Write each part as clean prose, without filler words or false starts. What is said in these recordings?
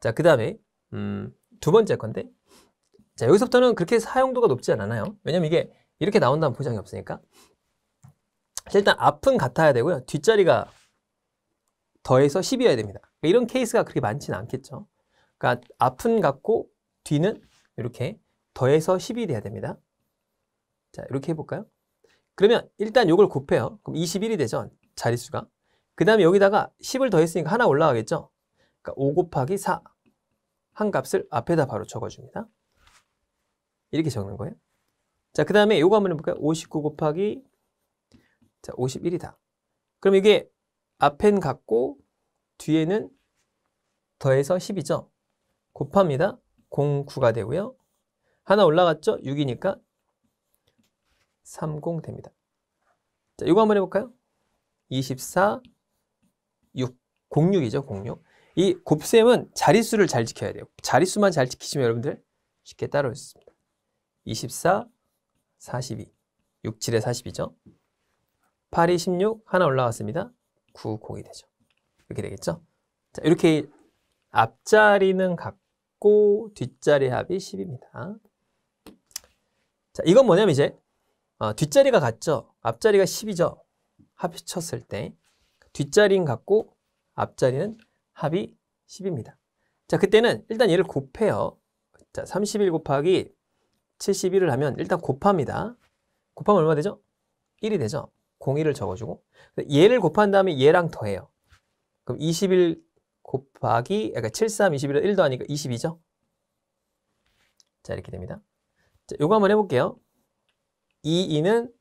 자, 그 다음에 두 번째 건데, 자, 여기서부터는 그렇게 사용도가 높지 않아요. 왜냐면 이게 이렇게 나온다는 보장이 없으니까. 일단 앞은 같아야 되고요. 뒷자리가 더해서 10이어야 됩니다. 이런 케이스가 그렇게 많지는 않겠죠. 그러니까 앞은 같고 뒤는 이렇게 더해서 10이 돼야 됩니다. 자, 이렇게 해볼까요? 그러면 일단 이걸 곱해요. 그럼 21이 되죠, 자릿수가. 그 다음에 여기다가 10을 더했으니까 하나 올라가겠죠. 그러니까 5 곱하기 4 한 값을 앞에다 바로 적어줍니다. 이렇게 적는 거예요. 자, 그 다음에 이거 한번 해볼까요? 59 곱하기 자, 51이다. 그럼 이게 앞엔 같고 뒤에는 더해서 10이죠. 곱합니다. 09가 되고요. 하나 올라갔죠? 6이니까 30 됩니다. 자, 이거 한번 해볼까요? 24, 6, 06이죠, 06. 이 곱셈은 자릿수를 잘 지켜야 돼요. 자릿수만 잘 지키시면 여러분들 쉽게 따라올 수 있습니다. 24, 42, 6, 7에 40이죠. 8이 16, 하나 올라갔습니다. 9, 0이 되죠. 이렇게 되겠죠. 자, 이렇게 앞자리는 같고 뒷자리 합이 10입니다. 자, 이건 뭐냐면 이제 뒷자리가 같죠. 앞자리가 10이죠. 합쳤을 때 뒷자리는 같고 앞자리는 합이 10입니다. 자, 그때는 일단 얘를 곱해요. 자, 31 곱하기 71을 하면 일단 곱합니다. 곱하면 얼마 되죠? 1이 되죠. 01을 적어주고 얘를 곱한 다음에 얘랑 더해요. 그럼 21 곱하기 그러니까 73, 21을 1 더하니까 20이죠. 자, 이렇게 됩니다. 자, 요거 한번 해볼게요. 22는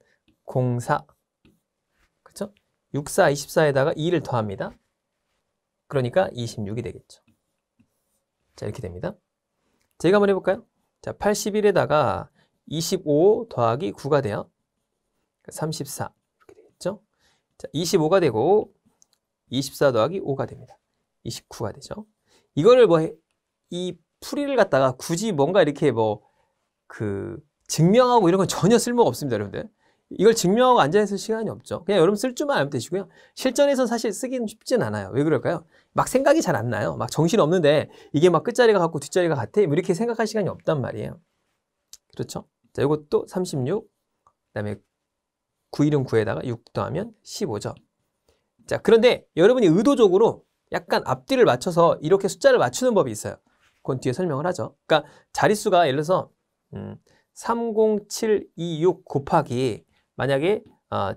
04 그렇죠? 64, 24에다가 2를 더합니다. 그러니까 26이 되겠죠. 자, 이렇게 됩니다. 제가 한번 해볼까요? 자, 81에다가 25 더하기 9가 돼요. 34 이렇게 되겠죠. 자, 25가 되고 24 더하기 5가 됩니다. 29가 되죠. 이거를 이 풀이를 갖다가 굳이 뭔가 이렇게 증명하고 이런 건 전혀 쓸모가 없습니다, 여러분들. 이걸 증명하고 앉아있을 시간이 없죠. 그냥 여러분 쓸 줄만 알면 되시고요. 실전에서 사실 쓰기는 쉽진 않아요. 왜 그럴까요? 막 생각이 잘 안 나요. 막 정신 없는데 이게 막 끝자리가 같고 뒷자리가 같아. 이렇게 생각할 시간이 없단 말이에요. 그렇죠? 자, 이것도 36, 그 다음에 9일은 9에다가 6 더하면 15죠. 자, 그런데 여러분이 의도적으로 약간 앞뒤를 맞춰서 이렇게 숫자를 맞추는 법이 있어요. 그건 뒤에 설명을 하죠. 그러니까 자릿수가 예를 들어서 30726 곱하기 만약에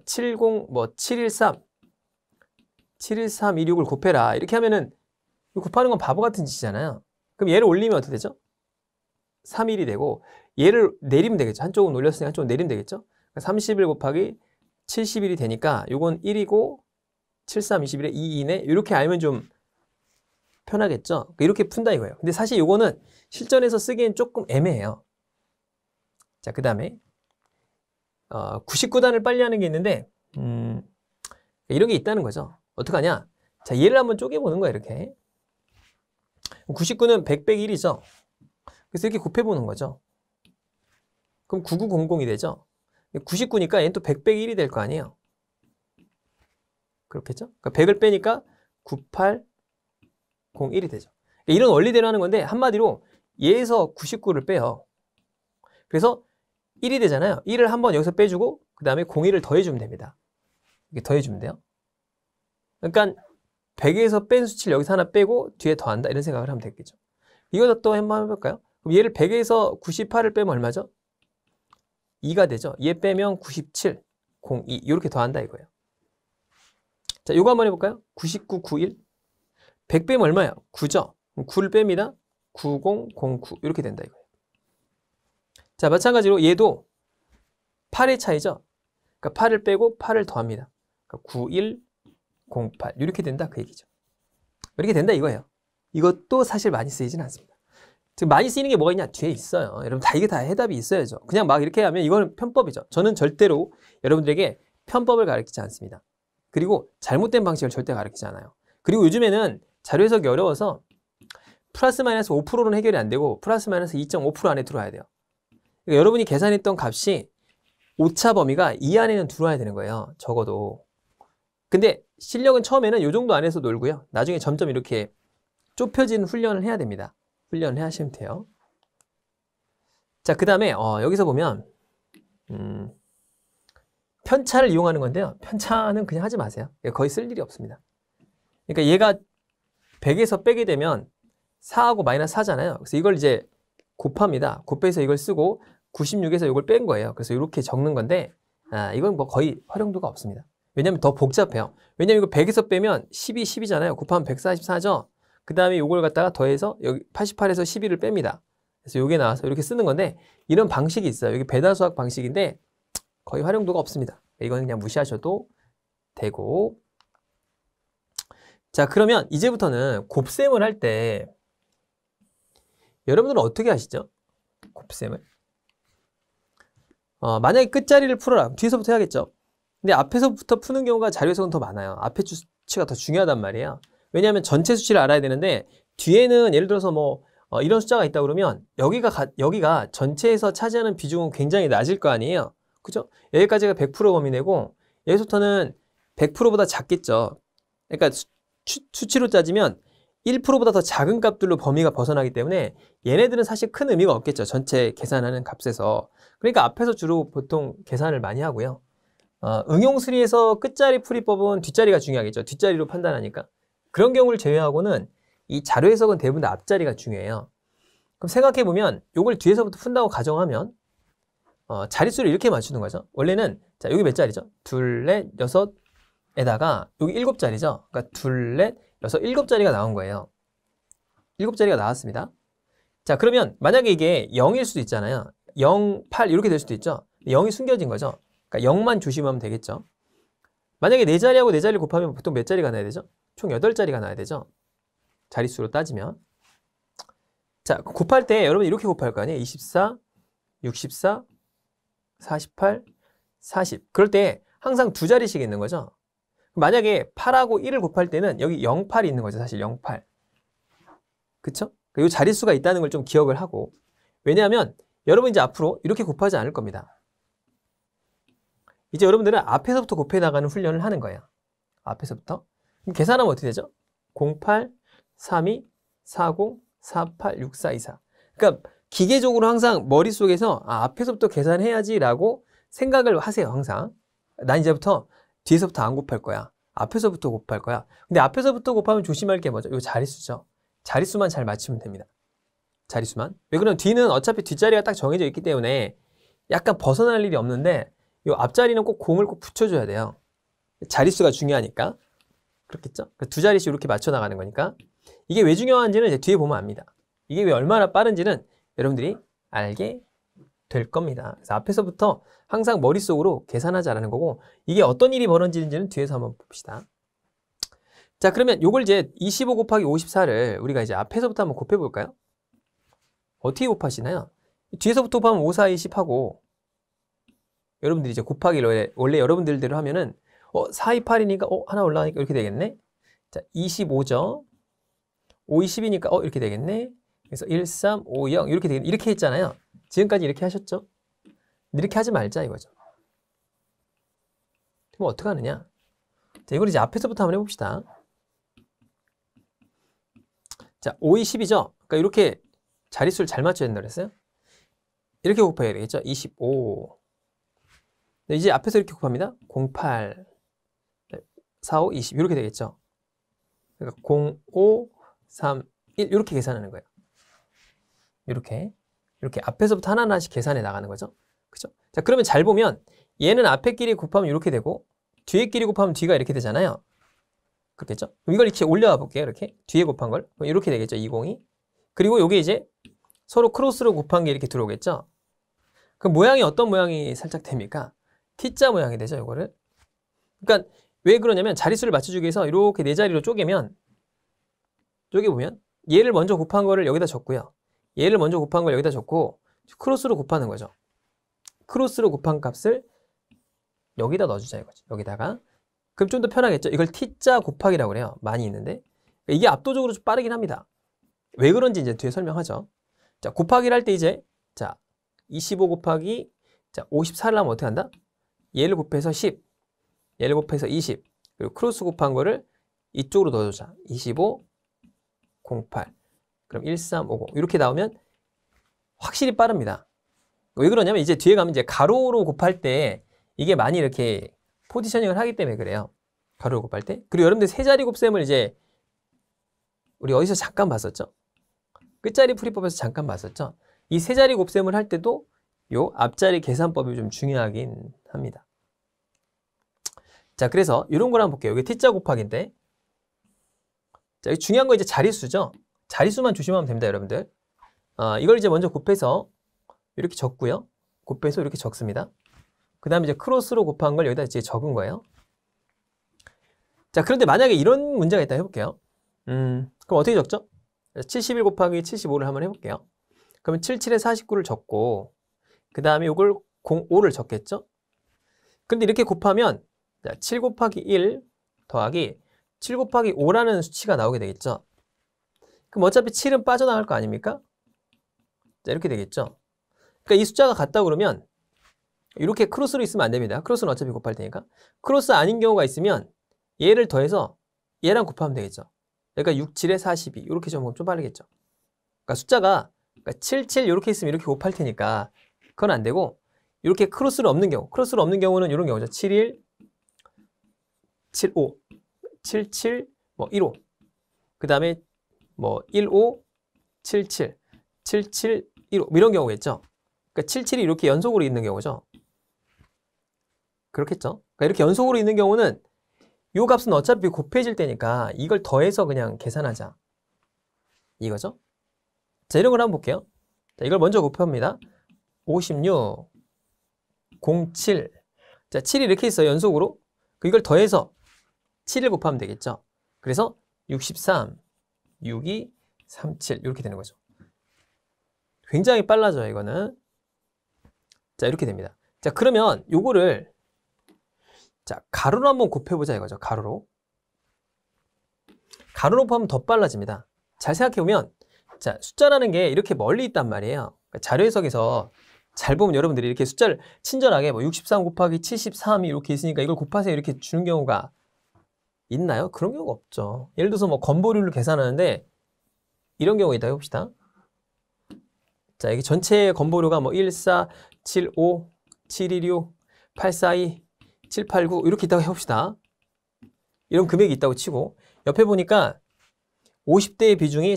713 71326을 곱해라 이렇게 하면은 곱하는 건 바보 같은 짓이잖아요. 그럼 얘를 올리면 어떻게 되죠? 31이 되고 얘를 내리면 되겠죠. 한쪽은 올렸으니까 한쪽은 내리면 되겠죠. 31 곱하기 71이 되니까 요건 1이고 73, 21에 2이네 이렇게 알면 좀 편하겠죠. 이렇게 푼다 이거예요. 근데 사실 요거는 실전에서 쓰기엔 조금 애매해요. 자, 그 다음에 99단을 빨리 하는 게 있는데 이런 게 있다는 거죠. 어떡하냐? 자, 얘를 한번 쪼개보는 거야 이렇게. 99는 100 빼기 1이죠. 그래서 이렇게 곱해보는 거죠. 그럼 9900이 되죠. 99니까 얘는 또 100 빼기 1이 될 거 아니에요. 그렇겠죠? 그러니까 100을 빼니까 9801이 되죠. 이런 원리대로 하는 건데 한마디로 얘에서 99를 빼요. 그래서 1이 되잖아요. 1을 한번 여기서 빼주고 그 다음에 01을 더해주면 됩니다. 이렇게 더해주면 돼요. 그러니까 100에서 뺀 수치를 여기서 하나 빼고 뒤에 더한다 이런 생각을 하면 되겠죠. 이거 또 한번 해볼까요? 그럼 얘를 100에서 98을 빼면 얼마죠? 2가 되죠. 얘 빼면 97, 02 이렇게 더한다 이거예요. 자, 이거 한번 해볼까요? 99, 91 100 빼면 얼마예요? 9죠. 9를 뺍니다. 9009 이렇게 된다 이거예요. 자, 마찬가지로 얘도 8의 차이죠. 그러니까 8을 빼고 8을 더합니다. 그러니까 9108 이렇게 된다 그 얘기죠. 이렇게 된다 이거예요. 이것도 사실 많이 쓰이진 않습니다. 지금 많이 쓰이는 게 뭐가 있냐? 뒤에 있어요. 여러분 이게 다 해답이 있어야죠. 그냥 막 이렇게 하면 이거는 편법이죠. 저는 절대로 여러분들에게 편법을 가르치지 않습니다. 그리고 잘못된 방식을 절대 가르치지 않아요. 그리고 요즘에는 자료 해석이 어려워서 플러스 마이너스 5%는 해결이 안 되고 플러스 마이너스 2.5% 안에 들어와야 돼요. 그러니까 여러분이 계산했던 값이 오차 범위가 이 안에는 들어와야 되는 거예요. 적어도. 근데 실력은 처음에는 이 정도 안에서 놀고요. 나중에 점점 이렇게 좁혀진 훈련을 해야 됩니다. 훈련을 하시면 돼요. 자, 그 다음에 여기서 보면 편차를 이용하는 건데요. 편차는 그냥 하지 마세요. 거의 쓸 일이 없습니다. 그러니까 얘가 100에서 빼게 되면 4하고 마이너스 4잖아요. 그래서 이걸 이제 곱합니다. 곱해서 이걸 쓰고 96에서 이걸 뺀 거예요. 그래서 이렇게 적는 건데 이건 뭐 거의 활용도가 없습니다. 왜냐면 더 복잡해요. 왜냐면 이거 100에서 빼면 12, 10이잖아요. 곱하면 144죠. 그 다음에 이걸 갖다가 더해서 여기 88에서 12를 뺍니다. 그래서 이게 나와서 이렇게 쓰는 건데 이런 방식이 있어요. 여기 배다수학 방식인데 거의 활용도가 없습니다. 이건 그냥 무시하셔도 되고. 자, 그러면 이제부터는 곱셈을 할 때 여러분들은 어떻게 하시죠? 곱셈을. 만약에 끝자리를 풀어라. 뒤에서부터 해야겠죠. 근데 앞에서부터 푸는 경우가 자료 해석은 더 많아요. 앞에 수치가 더 중요하단 말이에요. 왜냐하면 전체 수치를 알아야 되는데 뒤에는 예를 들어서 뭐 이런 숫자가 있다 그러면 여기가 전체에서 차지하는 비중은 굉장히 낮을 거 아니에요. 그죠? 여기까지가 100% 범위 내고 여기서부터는 100%보다 작겠죠. 그러니까 수치로 따지면 1%보다 더 작은 값들로 범위가 벗어나기 때문에 얘네들은 사실 큰 의미가 없겠죠. 전체 계산하는 값에서. 그러니까 앞에서 주로 보통 계산을 많이 하고요. 응용수리에서 끝자리 풀이법은 뒷자리가 중요하겠죠. 뒷자리로 판단하니까. 그런 경우를 제외하고는 이 자료 해석은 대부분 다 앞자리가 중요해요. 그럼 생각해보면 이걸 뒤에서부터 푼다고 가정하면 자릿수를 이렇게 맞추는 거죠. 원래는 자 여기 몇 자리죠? 둘, 넷, 여섯에다가 여기 7자리죠. 그러니까 둘, 넷, 여섯, 7자리가 나온 거예요. 7자리가 나왔습니다. 자, 그러면 만약에 이게 0일 수도 있잖아요. 0, 8 이렇게 될 수도 있죠. 0이 숨겨진 거죠. 그러니까 0만 조심하면 되겠죠. 만약에 4자리하고 4자리를 곱하면 보통 몇 자리가 나야 되죠? 총 8자리가 나야 되죠. 자릿수로 따지면. 자, 곱할 때 여러분 이렇게 곱할 거 아니에요? 24, 64, 48, 40. 그럴 때 항상 2자리씩 있는 거죠. 만약에 8하고 1을 곱할 때는 여기 08이 있는 거죠. 사실 08. 그쵸? 이 자릿수가 있다는 걸 좀 기억을 하고. 왜냐하면 여러분 이제 앞으로 이렇게 곱하지 않을 겁니다. 이제 여러분들은 앞에서부터 곱해 나가는 훈련을 하는 거예요. 앞에서부터. 그럼 계산하면 어떻게 되죠? 08, 32, 40, 48, 64, 24. 그러니까 기계적으로 항상 머릿속에서 앞에서부터 계산해야지 라고 생각을 하세요. 항상. 난 이제부터 뒤에서부터 안 곱할 거야. 앞에서부터 곱할 거야. 근데 앞에서부터 곱하면 조심할 게 뭐죠? 이거 자릿수죠. 자릿수만 잘 맞추면 됩니다. 자릿수만. 왜 그러면 뒤는 어차피 뒷자리가 딱 정해져 있기 때문에 약간 벗어날 일이 없는데 이 앞자리는 꼭 공을 꼭 붙여줘야 돼요. 자릿수가 중요하니까. 그렇겠죠? 2자리씩 이렇게 맞춰 나가는 거니까. 이게 왜 중요한지는 이제 뒤에 보면 압니다. 이게 왜 얼마나 빠른지는 여러분들이 알게 될 겁니다. 그래서 앞에서부터 항상 머릿속으로 계산하자라는 거고 이게 어떤 일이 벌어지는지는 뒤에서 한번 봅시다. 자, 그러면 요걸 이제 25 곱하기 54를 우리가 이제 앞에서부터 한번 곱해 볼까요? 어떻게 곱하시나요? 뒤에서부터 곱하면 5, 4, 20 하고 여러분들이 이제 곱하기를 원래 여러분들대로 하면은 4, 2, 8이니까 하나 올라가니까 이렇게 되겠네. 자, 25죠. 5, 2, 10이니까 이렇게 되겠네. 그래서 1, 3, 5, 0 이렇게 되겠네. 이렇게 했잖아요. 지금까지 이렇게 하셨죠? 이렇게 하지 말자 이거죠. 그럼 어떻게 하느냐? 자, 이걸 이제 앞에서부터 한번 해봅시다. 자, 5, 2, 10이죠? 그러니까 이렇게 자릿수를 잘 맞춰야 된다 그랬어요? 이렇게 곱해야 되겠죠? 25. 네, 이제 앞에서 이렇게 곱합니다. 08, 4, 5, 20 이렇게 되겠죠? 그러니까 0, 5, 3, 1 이렇게 계산하는 거예요. 이렇게 앞에서부터 하나하나씩 계산해 나가는 거죠. 그죠? 자, 그러면 잘 보면 얘는 앞에 끼리 곱하면 이렇게 되고 뒤에 끼리 곱하면 뒤가 이렇게 되잖아요. 그렇겠죠? 그럼 이걸 이렇게 올려와 볼게요. 이렇게 뒤에 곱한 걸 이렇게 되겠죠. 20이. 그리고 요게 이제 서로 크로스로 곱한 게 이렇게 들어오겠죠. 그럼 모양이 어떤 모양이 살짝 됩니까? T자 모양이 되죠. 이거를. 그러니까 왜 그러냐면 자릿수를 맞춰주기 위해서 이렇게 네 자리로 쪼개면 보면 얘를 먼저 곱한 거를 여기다 적고요. 얘를 먼저 곱한 걸 여기다 적고 크로스로 곱하는 거죠. 크로스로 곱한 값을 여기다 넣어주자 이거죠. 여기다가. 그럼 좀 더 편하겠죠. 이걸 T자 곱하기라고 그래요. 많이 있는데. 이게 압도적으로 좀 빠르긴 합니다. 왜 그런지 이제 뒤에 설명하죠. 자, 곱하기를 할 때 이제 자 25 곱하기 자 54를 하면 어떻게 한다? 얘를 곱해서 10, 얘를 곱해서 20, 그리고 크로스 곱한 거를 이쪽으로 넣어주자. 25, 08. 그럼 1350. 이렇게 나오면 확실히 빠릅니다. 왜 그러냐면 이제 뒤에 가면 이제 가로로 곱할 때 이게 많이 이렇게 포지셔닝을 하기 때문에 그래요. 가로로 곱할 때. 그리고 여러분들 세 자리 곱셈을 이제 우리 어디서 잠깐 봤었죠? 끝자리 풀이법에서 잠깐 봤었죠? 이 세 자리 곱셈을 할 때도 요 앞자리 계산법이 좀 중요하긴 합니다. 자, 그래서 이런 걸 한번 볼게요. 여기 t자 곱하기인데. 자, 여기 중요한 거 이제 자릿수죠? 자릿수만 조심하면 됩니다, 여러분들. 이걸 이제 먼저 곱해서 이렇게 적고요. 곱해서 이렇게 적습니다. 그 다음에 이제 크로스로 곱한 걸 여기다 이제 적은 거예요. 자, 그런데 만약에 이런 문제가 있다 해볼게요. 그럼 어떻게 적죠? 71 곱하기 75를 한번 해볼게요. 그러면 77에 49를 적고, 그 다음에 이걸 05를 적겠죠? 근데 이렇게 곱하면, 자, 7 곱하기 1 더하기 7 곱하기 5라는 수치가 나오게 되겠죠? 그럼 어차피 7은 빠져나갈 거 아닙니까? 자, 이렇게 되겠죠? 그러니까 이 숫자가 같다 그러면, 이렇게 크로스로 있으면 안 됩니다. 크로스는 어차피 곱할 테니까. 크로스 아닌 경우가 있으면, 얘를 더해서 얘랑 곱하면 되겠죠? 그러니까 6, 7에 42 이렇게 좀 빠르겠죠. 그러니까 숫자가 7, 7 이렇게 있으면 이렇게 곱할 테니까 그건 안 되고 이렇게 크로스를 없는 경우 크로스를 없는 경우는 이런 경우죠. 7, 1, 7, 5, 7, 7, 뭐 1, 5 그 다음에 뭐 1, 5, 7, 7, 7, 7, 1, 5 이런 경우겠죠. 그러니까 7, 7이 이렇게 연속으로 있는 경우죠. 그렇겠죠. 그러니까 이렇게 연속으로 있는 경우는 이 값은 어차피 곱해질 때니까 이걸 더해서 그냥 계산하자. 이거죠. 자, 이런 걸 한번 볼게요. 자, 이걸 먼저 곱합니다. 56, 07. 자, 7이 이렇게 있어요. 연속으로. 이걸 더해서 7을 곱하면 되겠죠. 그래서 63, 62, 37 이렇게 되는 거죠. 굉장히 빨라져요, 이거는. 자, 이렇게 됩니다. 자, 그러면 요거를 자, 가로로 한번 곱해보자 이거죠. 가로로. 가로로 곱하면 더 빨라집니다. 잘 생각해보면 자, 숫자라는 게 이렇게 멀리 있단 말이에요. 그러니까 자료 해석에서 잘 보면 여러분들이 이렇게 숫자를 친절하게 뭐 63 곱하기 73이 이렇게 있으니까 이걸 곱하세요 이렇게 주는 경우가 있나요? 그런 경우가 없죠. 예를 들어서 뭐 건보료를 계산하는데 이런 경우가 있다 해봅시다. 자, 여기 전체 건보료가 뭐 14, 75, 716, 842 789 이렇게 있다고 해봅시다. 이런 금액이 있다고 치고 옆에 보니까 50대의 비중이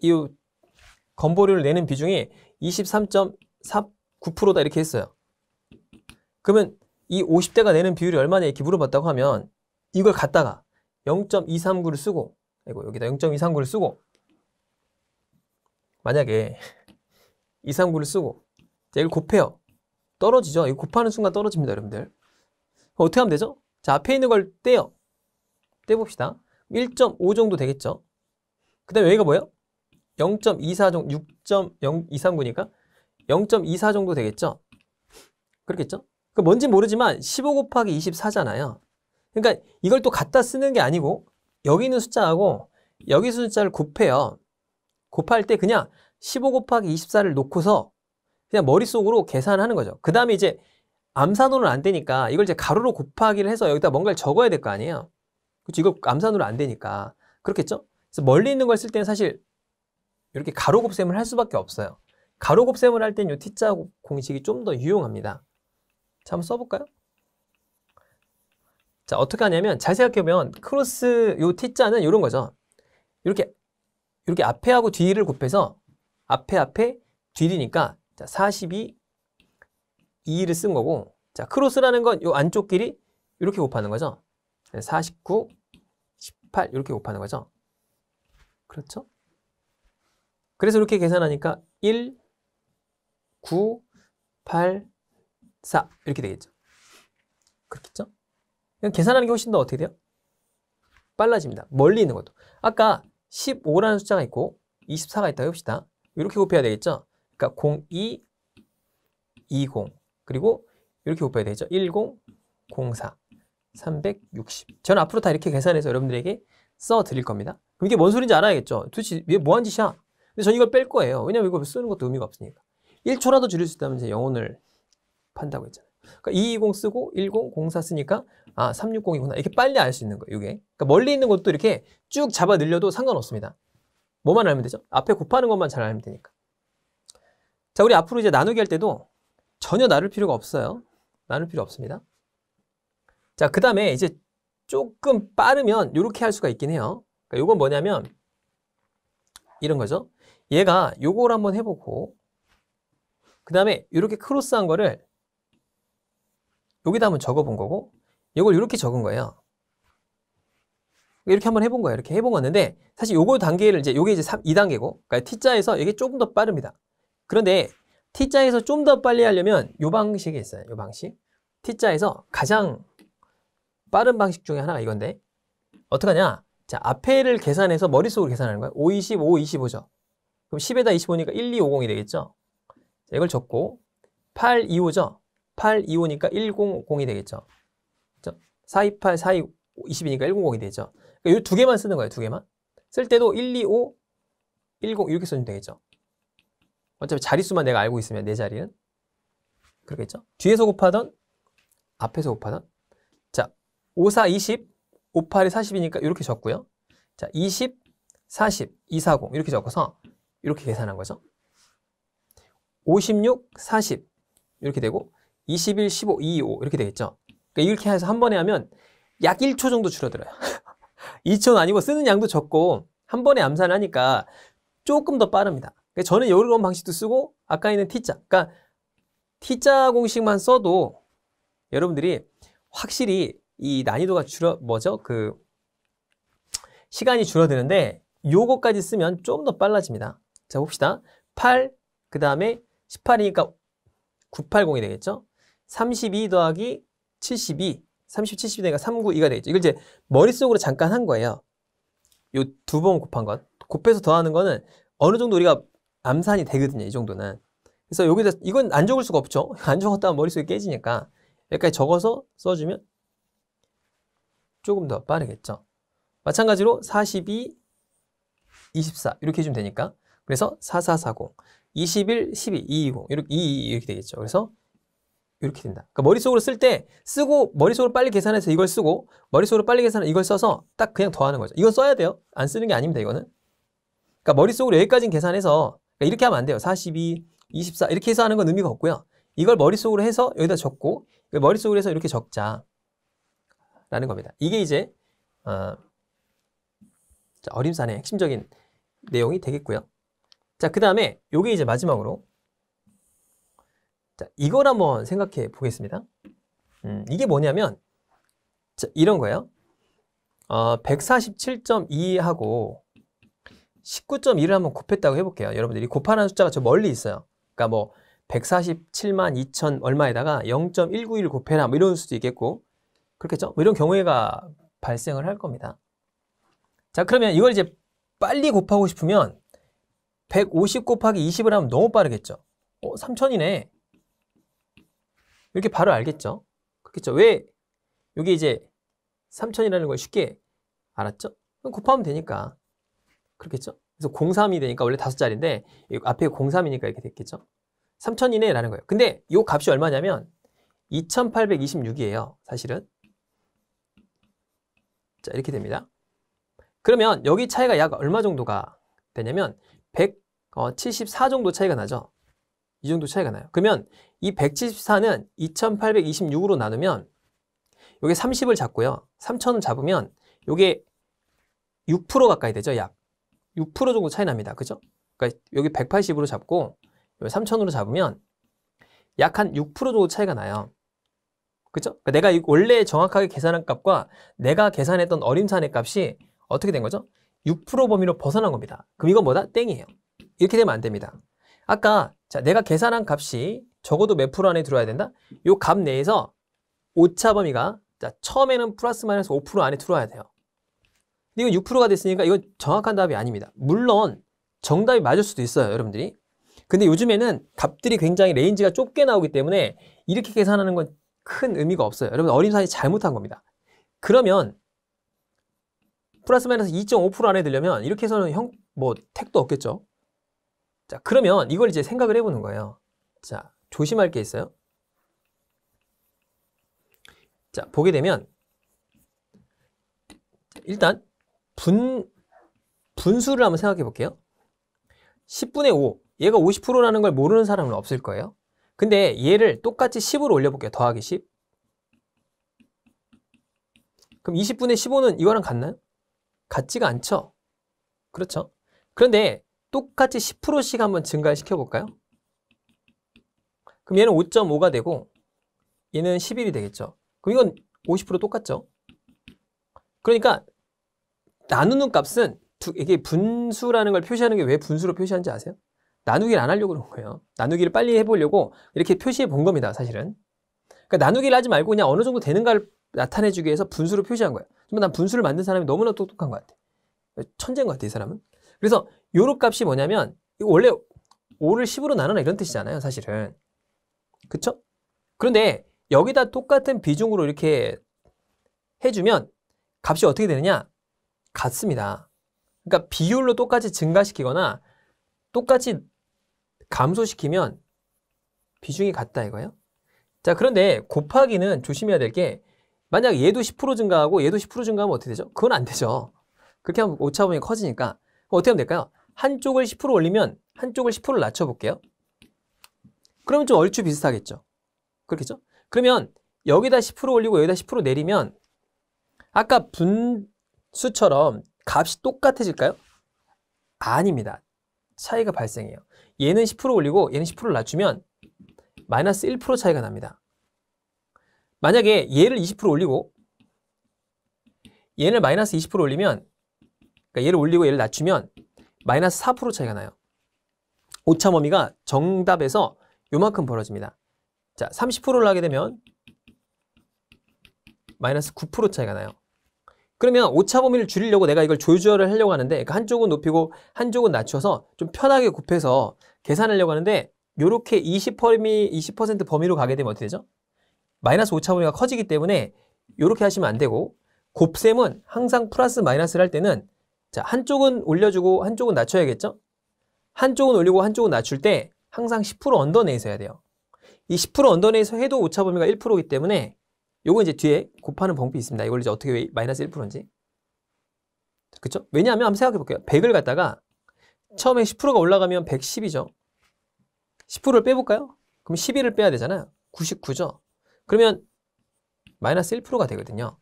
이 건보료를 내는 비중이 23.49%다 이렇게 했어요. 그러면 이 50대가 내는 비율이 얼마냐 이렇게 물어봤다고 하면 이걸 갖다가 0.239를 쓰고 여기다 0.239를 쓰고 만약에 239를 쓰고 자, 이걸 곱해요. 떨어지죠. 이거 곱하는 순간 떨어집니다, 여러분들. 어떻게 하면 되죠? 자, 앞에 있는 걸 떼요. 떼봅시다. 1.5 정도 되겠죠? 그 다음에 여기가 뭐예요? 0.24 정도, 6.0239니까 0.24 정도 되겠죠? 그렇겠죠? 그 뭔지 모르지만 15 곱하기 24잖아요. 그러니까 이걸 또 갖다 쓰는 게 아니고 여기 있는 숫자하고 여기 숫자를 곱해요. 곱할 때 그냥 15 곱하기 24를 놓고서 그냥 머릿속으로 계산하는 거죠. 그 다음에 이제 암산으로는 안 되니까 이걸 이제 가로로 곱하기를 해서 여기다 뭔가를 적어야 될 거 아니에요. 그렇죠? 이거 암산으로 안 되니까. 그렇겠죠? 그래서 멀리 있는 걸 쓸 때는 사실 이렇게 가로 곱셈을 할 수밖에 없어요. 가로 곱셈을 할 때는 이 t자 공식이 좀 더 유용합니다. 자, 한번 써볼까요? 자, 어떻게 하냐면 잘 생각해보면 크로스 요 t자는 이런 거죠. 이렇게 앞에하고 뒤를 곱해서 앞에 뒤니까 자, 42 2를 쓴 거고 자, 크로스라는 건 요 안쪽 길이 이렇게 곱하는 거죠. 49, 18 이렇게 곱하는 거죠. 그렇죠? 그래서 이렇게 계산하니까 1, 9, 8, 4 이렇게 되겠죠. 그렇겠죠? 계산하는 게 훨씬 더 어떻게 돼요? 빨라집니다. 멀리 있는 것도. 아까 15라는 숫자가 있고 24가 있다고 해봅시다. 이렇게 곱해야 되겠죠? 그러니까 02, 20 그리고 이렇게 곱해야 되죠. 10, 04, 360. 저는 앞으로 다 이렇게 계산해서 여러분들에게 써드릴 겁니다. 그럼 이게 뭔 소리인지 알아야겠죠? 도대체 이게 뭐한 짓이야? 근데 저는 이걸 뺄 거예요. 왜냐면 이거 쓰는 것도 의미가 없으니까. 1초라도 줄일 수 있다면 이제 영혼을 판다고 했잖아요. 그러니까 220 쓰고 10, 04 쓰니까 360이구나. 이렇게 빨리 알 수 있는 거예요. 이게. 그러니까 멀리 있는 것도 이렇게 쭉 잡아 늘려도 상관없습니다. 뭐만 알면 되죠? 앞에 곱하는 것만 잘 알면 되니까. 자, 우리 앞으로 이제 나누기 할 때도 전혀 나눌 필요가 없어요. 나눌 필요 없습니다. 자, 그 다음에 이제 조금 빠르면 이렇게 할 수가 있긴 해요. 그러니까 요건 뭐냐면 이런 거죠. 얘가 요걸 한번 해보고 그 다음에 이렇게 크로스한 거를 여기다 한번 적어본 거고 이걸 이렇게 적은 거예요. 이렇게 한번 해본 거예요. 이렇게 해본 건데 사실 요거 단계를 이제 요게 이제 2단계고 그러니까 T자에서 이게 조금 더 빠릅니다. 그런데 T자에서 좀 더 빨리 하려면 요 방식이 있어요. 요 방식. T자에서 가장 빠른 방식 중에 하나가 이건데 어떡하냐? 자, 앞에를 계산해서 머릿속으로 계산하는 거예요. 5, 25, 25죠. 그럼 10에다 25니까 1250이 되겠죠. 자, 이걸 적고 8, 25죠. 8, 25니까 100이 되겠죠. 4, 28, 4, 20이니까 100이 되죠. 그러니까 이 두 개만 쓰는 거예요. 두 개만. 쓸 때도 1, 2, 5, 10 이렇게 써주면 되겠죠. 어차피 자릿수만 내가 알고 있으면 내 자리는 그렇겠죠. 뒤에서 곱하던 앞에서 곱하던 자 5, 4, 20 5, 8에 40이니까 이렇게 적고요. 자 20, 40, 2, 40 이렇게 적어서 이렇게 계산한 거죠. 56, 40 이렇게 되고 21, 15, 2, 5 이렇게 되겠죠. 그러니까 이렇게 해서 한 번에 하면 약 1초 정도 줄어들어요. 2초는 아니고 쓰는 양도 적고 한 번에 암산을 하니까 조금 더 빠릅니다. 그러니까 저는 이런 방식도 쓰고 아까 있는 T자 그러니까 T자 공식만 써도 여러분들이 확실히 이 난이도가 시간이 줄어드는데 요거까지 쓰면 좀 더 빨라집니다. 자 봅시다. 8 그 다음에 18이니까 980이 되겠죠. 32 더하기 72 30, 70이 되니까 392가 되겠죠. 이걸 이제 머릿속으로 잠깐 한 거예요. 요 두 번 곱한 것. 곱해서 더하는 거는 어느 정도 우리가 암산이 되거든요. 이 정도는. 그래서 여기다 이건 안 적을 수가 없죠. 안 적었다면 머릿속이 깨지니까 여기까지 적어서 써주면 조금 더 빠르겠죠. 마찬가지로 42, 24 이렇게 해주면 되니까 그래서 4440, 21, 12, 220 이렇게 되겠죠. 그래서 이렇게 된다. 그러니까 머릿속으로 쓸 때 쓰고 머릿속으로 빨리 계산해서 이걸 쓰고 머릿속으로 빨리 계산해서 이걸 써서 딱 그냥 더하는 거죠. 이건 써야 돼요. 안 쓰는 게 아닙니다. 이거는. 그러니까 머릿속으로 여기까지는 계산해서 그러니까 이렇게 하면 안 돼요. 42, 24 이렇게 해서 하는 건 의미가 없고요. 이걸 머릿속으로 해서 여기다 적고 머릿속으로 해서 이렇게 적자 라는 겁니다. 이게 이제 어림산의 핵심적인 내용이 되겠고요. 자, 그 다음에 요게 이제 마지막으로 자, 이걸 한번 생각해 보겠습니다. 이게 뭐냐면 자, 이런 거예요. 147.2하고 19.1을 한번 곱했다고 해볼게요. 여러분들이 곱하는 숫자가 저 멀리 있어요. 그러니까 뭐 147만 2천 얼마에다가 0.191 곱해라 뭐 이런 수도 있겠고 그렇겠죠? 뭐 이런 경우가 발생을 할 겁니다. 자, 그러면 이걸 이제 빨리 곱하고 싶으면 150 곱하기 20을 하면 너무 빠르겠죠? 3000이네. 이렇게 바로 알겠죠? 그렇겠죠? 왜 여기 이제 3000이라는 걸 쉽게 알았죠? 그럼 곱하면 되니까. 그렇겠죠? 그래서 03이 되니까 원래 5자리인데 앞에 03이니까 이렇게 됐겠죠? 3000이네 라는 거예요. 근데 이 값이 얼마냐면 2826이에요. 사실은. 자, 이렇게 됩니다. 그러면 여기 차이가 약 얼마 정도가 되냐면 174 정도 차이가 나죠. 이 정도 차이가 나요. 그러면 이 174는 2826으로 나누면 여기 30을 잡고요. 3000을 잡으면 이게 6% 가까이 되죠. 약 6% 정도 차이 납니다. 그죠? 그러니까 여기 180으로 잡고 여기 3000으로 잡으면 약 한 6% 정도 차이가 나요. 그죠? 그러니까 내가 원래 정확하게 계산한 값과 내가 계산했던 어림산의 값이 어떻게 된 거죠? 6% 범위로 벗어난 겁니다. 그럼 이건 뭐다? 땡이에요. 이렇게 되면 안 됩니다. 아까 자, 내가 계산한 값이 적어도 몇 프로 안에 들어야 된다? 이 값 내에서 오차 범위가 자, 처음에는 플러스 마이너스 5% 안에 들어와야 돼요. 근데 이건 6%가 됐으니까 이건 정확한 답이 아닙니다. 물론 정답이 맞을 수도 있어요. 여러분들이. 근데 요즘에는 값들이 굉장히 레인지가 좁게 나오기 때문에 이렇게 계산하는 건 큰 의미가 없어요. 여러분 어림산이 잘못한 겁니다. 그러면 플러스 마이너스 2.5% 안에 들려면 이렇게 해서는 택도 없겠죠. 자, 그러면 이걸 이제 생각을 해보는 거예요. 자, 조심할 게 있어요. 자, 보게 되면 일단 분수를 한번 생각해 볼게요. 10분의 5. 얘가 50%라는 걸 모르는 사람은 없을 거예요. 근데 얘를 똑같이 10으로 올려볼게요. 더하기 10. 그럼 20분의 15는 이거랑 같나요? 같지가 않죠? 그렇죠? 그런데 똑같이 10%씩 한번 증가시켜 볼까요? 그럼 얘는 5.5가 되고 얘는 11이 되겠죠. 그럼 이건 50% 똑같죠? 그러니까 나누는 값은 이게 분수라는 걸 표시하는 게 왜 분수로 표시하는지 아세요? 나누기를 안 하려고 그런 거예요. 나누기를 빨리 해보려고 이렇게 표시해 본 겁니다, 사실은. 그러니까 나누기를 하지 말고 그냥 어느 정도 되는가를 나타내주기 위해서 분수로 표시한 거예요. 정말 난 분수를 만든 사람이 너무나 똑똑한 것 같아. 천재인 것 같아, 이 사람은. 그래서 요로 값이 뭐냐면 원래 5를 10으로 나누나 이런 뜻이잖아요, 사실은. 그쵸? 그런데 여기다 똑같은 비중으로 이렇게 해주면 값이 어떻게 되느냐? 같습니다. 그러니까 비율로 똑같이 증가시키거나 똑같이 감소시키면 비중이 같다 이거예요. 자, 그런데 곱하기는 조심해야 될 게 만약 얘도 10% 증가하고 얘도 10% 증가하면 어떻게 되죠? 그건 안 되죠. 그렇게 하면 오차범위가 커지니까 어떻게 하면 될까요? 한쪽을 10% 올리면 한쪽을 10% 낮춰볼게요. 그러면 좀 얼추 비슷하겠죠. 그렇겠죠? 그러면 여기다 10% 올리고 여기다 10% 내리면 아까 분수처럼 값이 똑같아질까요? 아닙니다. 차이가 발생해요. 얘는 10% 올리고 얘는 10% 낮추면 마이너스 1% 차이가 납니다. 만약에 얘를 20% 올리고 얘를 마이너스 20% 올리면 그러니까 얘를 올리고 얘를 낮추면 마이너스 4% 차이가 나요. 오차범위가 정답에서 요만큼 벌어집니다. 자, 30%를 하게 되면 마이너스 9% 차이가 나요. 그러면 오차범위를 줄이려고 내가 이걸 조절을 하려고 하는데 그러니까 한쪽은 높이고 한쪽은 낮춰서 좀 편하게 곱해서 계산하려고 하는데 이렇게 20% 범위로 가게 되면 어떻게 되죠? 마이너스 오차범위가 커지기 때문에 이렇게 하시면 안 되고 곱셈은 항상 플러스 마이너스를 할 때는 자, 한쪽은 올려주고 한쪽은 낮춰야겠죠? 한쪽은 올리고 한쪽은 낮출 때 항상 10% 언더내에서 해야 돼요. 이 10% 언더내에서 해도 오차범위가 1%이기 때문에 요거 이제 뒤에 곱하는 방법이 있습니다. 이걸 이제 어떻게 마이너스 1%인지. 그쵸? 왜냐하면 한번 생각해 볼게요. 100을 갖다가 처음에 10%가 올라가면 110이죠. 10%를 빼볼까요? 그럼 11을 빼야 되잖아요. 99죠. 그러면 마이너스 1%가 되거든요.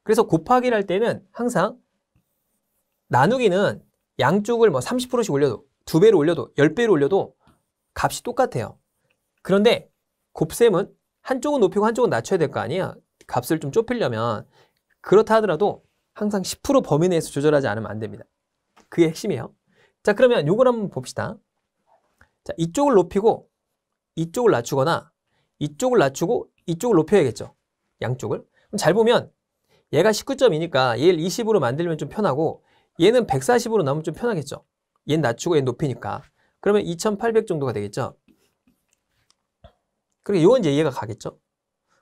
그래서 곱하기를 할 때는 항상 나누기는 양쪽을 뭐 30%씩 올려도 2배로 올려도 10배로 올려도 값이 똑같아요. 그런데 곱셈은 한쪽은 높이고 한쪽은 낮춰야 될 거 아니에요. 값을 좀 좁히려면. 그렇다 하더라도 항상 10% 범위 내에서 조절하지 않으면 안 됩니다. 그게 핵심이에요. 자, 그러면 요걸 한번 봅시다. 자, 이쪽을 높이고 이쪽을 낮추거나 이쪽을 낮추고 이쪽을 높여야겠죠. 양쪽을. 그럼 잘 보면 얘가 19.2니까 얘를 20으로 만들면 좀 편하고 얘는 140으로 나오면 좀 편하겠죠. 얘는 낮추고 얘는 높이니까. 그러면 2800 정도가 되겠죠. 그리고 이건 이제 이해가 가겠죠.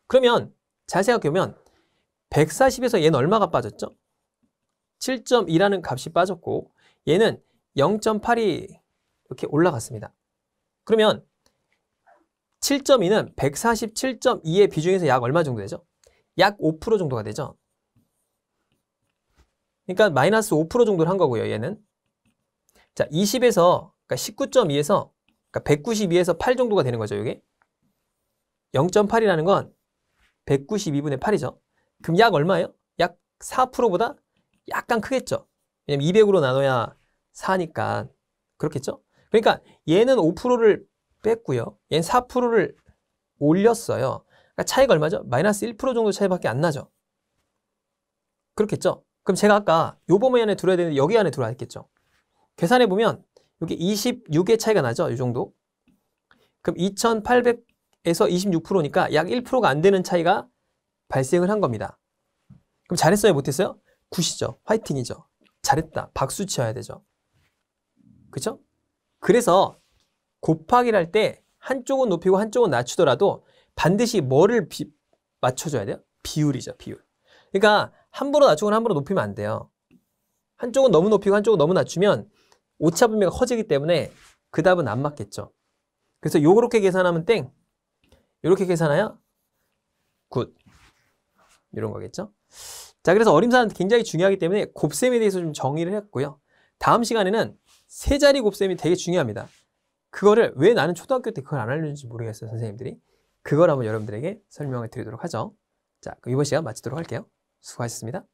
그러면 잘 생각해보면 140에서 얘는 얼마가 빠졌죠? 7.2라는 값이 빠졌고 얘는 0.8이 이렇게 올라갔습니다. 그러면 7.2는 147.2의 비중에서 약 얼마 정도 되죠? 약 5% 정도가 되죠. 그러니까 마이너스 5% 정도를 한 거고요. 얘는. 자, 20에서 그러니까 19.2에서 그러니까 192에서 8 정도가 되는 거죠. 이게. 0.8이라는 건 192분의 8이죠. 그럼 약 얼마예요? 약 4%보다 약간 크겠죠. 왜냐면 200으로 나눠야 4니까. 그렇겠죠? 그러니까 얘는 5%를 뺐고요. 얘는 4%를 올렸어요. 그러니까 차이가 얼마죠? 마이너스 1% 정도 차이밖에 안 나죠. 그렇겠죠? 그럼 제가 아까 요 범위 안에 들어야 되는데 여기 안에 들어야 했겠죠. 계산해보면 여기 26의 차이가 나죠. 이 정도. 그럼 2800에서 26%니까 약 1%가 안 되는 차이가 발생을 한 겁니다. 그럼 잘했어요? 못했어요? 굿이죠. 화이팅이죠. 잘했다. 박수 치어야 되죠. 그쵸? 그래서 곱하기를 할 때 한쪽은 높이고 한쪽은 낮추더라도 반드시 뭐를 맞춰줘야 돼요? 비율이죠. 비율. 그러니까 함부로 낮추거나 함부로 높이면 안 돼요. 한쪽은 너무 높이고 한쪽은 너무 낮추면 오차범위가 커지기 때문에 그 답은 안 맞겠죠. 그래서 요렇게 계산하면 땡, 요렇게 계산해야 굿, 이런 거겠죠. 자, 그래서 어림산은 굉장히 중요하기 때문에 곱셈에 대해서 좀 정의를 했고요. 다음 시간에는 세 자리 곱셈이 되게 중요합니다. 그거를 왜 나는 초등학교 때 그걸 안 알려준지 모르겠어요, 선생님들이. 그걸 한번 여러분들에게 설명을 드리도록 하죠. 자, 그럼 이번 시간 마치도록 할게요. 수고하셨습니다.